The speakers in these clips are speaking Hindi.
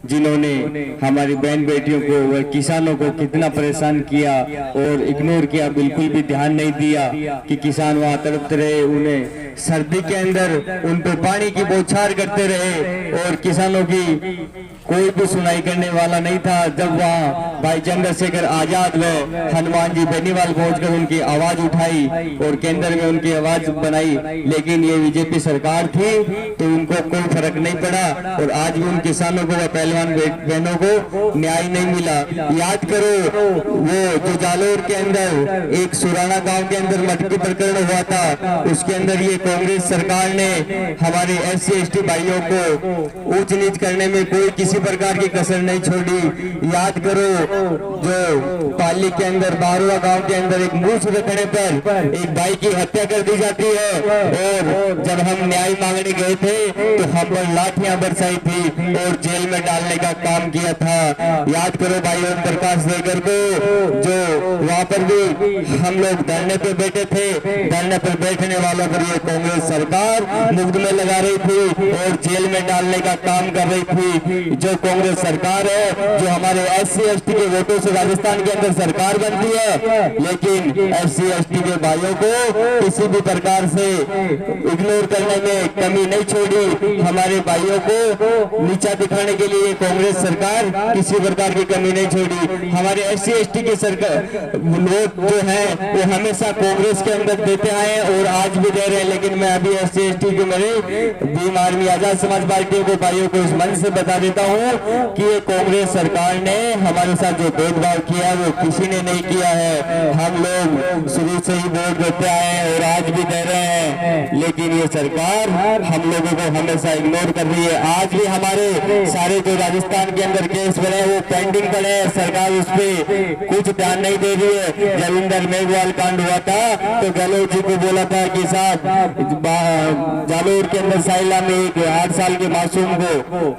जिन्होंने हमारी बहन बेटियों को व किसानों को कितना परेशान किया और इग्नोर किया, बिल्कुल भी ध्यान नहीं दिया कि किसान वहां तड़पते रहे। उन्हें सर्दी के अंदर उन पर पानी की बौछार करते रहे और किसानों की कोई भी सुनाई करने वाला नहीं था। जब वहाँ भाई चंद्रशेखर आजाद व हनुमान जी बेनीवाल पहुंचकर उनकी आवाज उठाई और केंद्र में उनकी आवाज बनाई, लेकिन ये बीजेपी सरकार थी तो उनको कोई फर्क नहीं पड़ा और आज भी उन किसानों को व पहलवान बहनों को न्याय नहीं मिला। याद करो वो जो जालोर के अंदर एक सुराना गांव के अंदर मटकी प्रकरण हुआ था, उसके अंदर ये कांग्रेस सरकार ने हमारे SC ST भाइयों को ऊंच नीच करने में कोई किसी प्रकार की कसर नहीं छोड़ी। याद करो जो पाली के अंदर बारुआ गांव के अंदर एक मूछ रखने पर एक भाई की हत्या कर दी जाती है और जब हम न्याय मांगने गए थे तो हम पर लाठियां बरसाई थी और जेल में डालने का काम किया था। याद करो भाई ओम प्रकाश देगर को, जो वहां पर भी हम लोग धरने पे बैठे थे, धरने पर बैठने वालों पर ये कांग्रेस सरकार मुकदमे लगा रही थी और जेल में डालने का काम कर रही थी। जो कांग्रेस सरकार है जो हमारे SC ST के वोटों से राजस्थान के अंदर सरकार बनती है, लेकिन SC ST के भाइयों को किसी भी प्रकार से इग्नोर करने में कमी नहीं छोड़ी। हमारे भाइयों को नीचा दिखाने के लिए कांग्रेस सरकार किसी प्रकार की कमी नहीं छोड़ी। हमारे SC ST के सरकार वोट जो है वो हमेशा कांग्रेस के अंदर देते आए और आज भी दे रहे हैं, लेकिन मैं अभी SC ST के मेरे भीम आर्मी आजाद समाज पार्टी को भाइयों को इस मंच से बता देता हूँ कि ये कांग्रेस सरकार ने हमारे साथ जो भेदभाव किया वो किसी ने नहीं किया है। हम लोग शुरू से ही वोट देते आए हैं और आज भी दे रहे हैं, लेकिन ये सरकार हम लोगों को हमेशा इग्नोर कर रही है। आज भी हमारे सारे जो राजस्थान के अंदर केस बने वो पेंडिंग पड़े हैं, सरकार उस पर कुछ ध्यान नहीं दे रही है। जब इंदर मेघवाल कांड हुआ था तो गहलोत जी को बोला था कि साहब जालोर के अंदर साइला में एक 8 साल के मासूम को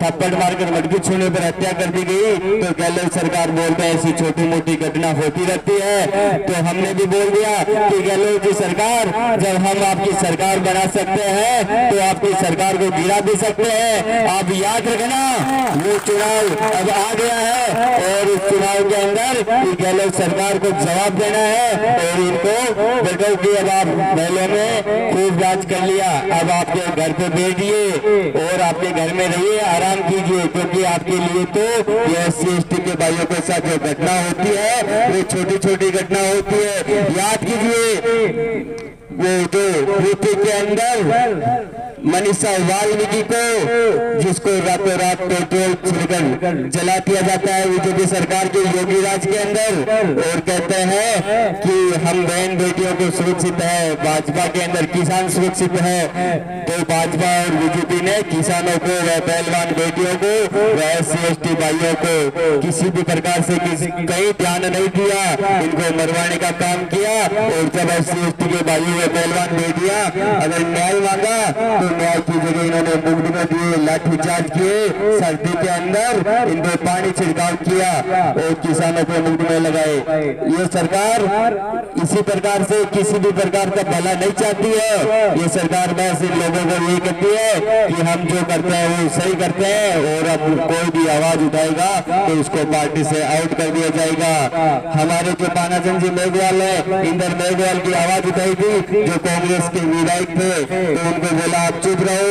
थप्पड़ मारकर मटकी छूने पर हत्या कर दी गई, तो गहलोत सरकार बोलते हैं ऐसी छोटी मोटी घटना होती रहती है। तो हमने भी बोल दिया कि गहलोत जी सरकार, जब हम आपकी सरकार बना सकते हैं तो आपकी सरकार को गिरा भी सकते हैं। आप याद रखना वो चुनाव अब आ गया है और इस चुनाव के अंदर गहलोत सरकार को जवाब देना है और इनको देखो कि अब आप महलों में खूब राज कर लिया, अब आपके घर पे बैठिए और आपके घर में रहिए, आराम कीजिए, क्योंकि आपके लिए तो ये SC ST के भाइयों के साथ जो घटना होती है वो छोटी छोटी घटना होती है। याद कीजिए वो जो यूपी के अंदर मनीषा वाल्मीकि को जिसको रातों रात पेट्रोल छिड़कर जला दिया जाता है बीजेपी सरकार के योगी राज के अंदर, और कहते हैं कि हम बहन बेटियों को सुरक्षित है, भाजपा के अंदर किसान सुरक्षित है। तो भाजपा और बीजेपी ने किसानों को व पहलवान बेटियों को व SC ST भाइयों को किसी भी प्रकार से कहीं ध्यान नहीं दिया, इनको मरवाने का काम किया। और जब SC ST के भाइयों व पहलवान बेटियां अगर न्याय मांगा तो न्याय की जगह इन्होंने मुकदमे दिए, लाठीचार्ज किए, सर्दी के अंदर इन पे पानी छिड़काव किया और किसानों को मुकदमे लगाए। ये सरकार इसी प्रकार से किसी भी प्रकार का भला नहीं चाहती है। ये सरकार बस इन लोगों को यही कहती है कि हम जो करते हैं वो सही करते हैं और अब कोई भी आवाज उठाएगा तो उसको पार्टी से आउट कर दिया जाएगा। हमारे जो पानाचंद जी मेघवाल है, इंदर मेघवाल की आवाज उठाई थी जो कांग्रेस के विधायक थे, तो उनको बोला आप चुप रहो,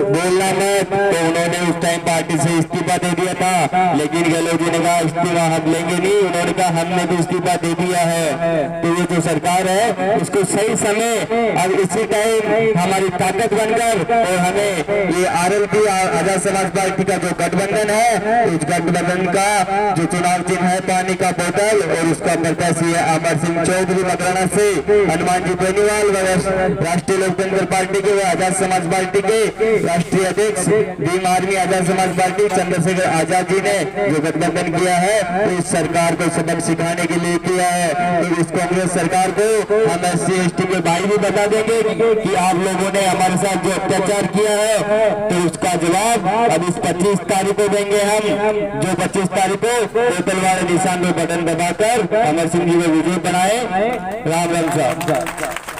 बोलना मत, तो उन्होंने उस टाइम पार्टी से इस्तीफा दे दिया था। लेकिन गहलोत जी ने कहा इस्तीफा हम लेंगे नहीं, उन्होंने कहा हमने भी इस्तीफा दे दिया है। तो ये जो सरकार है उसको सही समय अब इसी टाइम हमारी ताकत बनकर और हमें ये RLP आजाद समाज पार्टी का जो गठबंधन है, उस गठबंधन का जो चुनाव चिन्ह है पानी का बोतल और उसका प्रत्याशी है अमर सिंह चौधरी मकराना से हनुमान जी बेनीवाल राष्ट्रीय लोकतंत्र पार्टी के व आजाद समाज पार्टी के राष्ट्रीय अध्यक्ष भीम आर्मी आजाद समाज पार्टी चंद्रशेखर आजाद जी ने जो गठबंधन किया है तो इस सरकार को सबक सिखाने के लिए किया है। तो इस कांग्रेस सरकार को हम SC ST के भाई भी बता देंगे कि आप लोगों ने हमारे साथ जो अत्याचार किया है तो उसका जवाब अब इस 25 तारीख को देंगे हम, जो 25 तारीख को बोतल वाले निशान में बटन दबाकर अमर सिंह जी को विजय बनाए। राम राम साहब।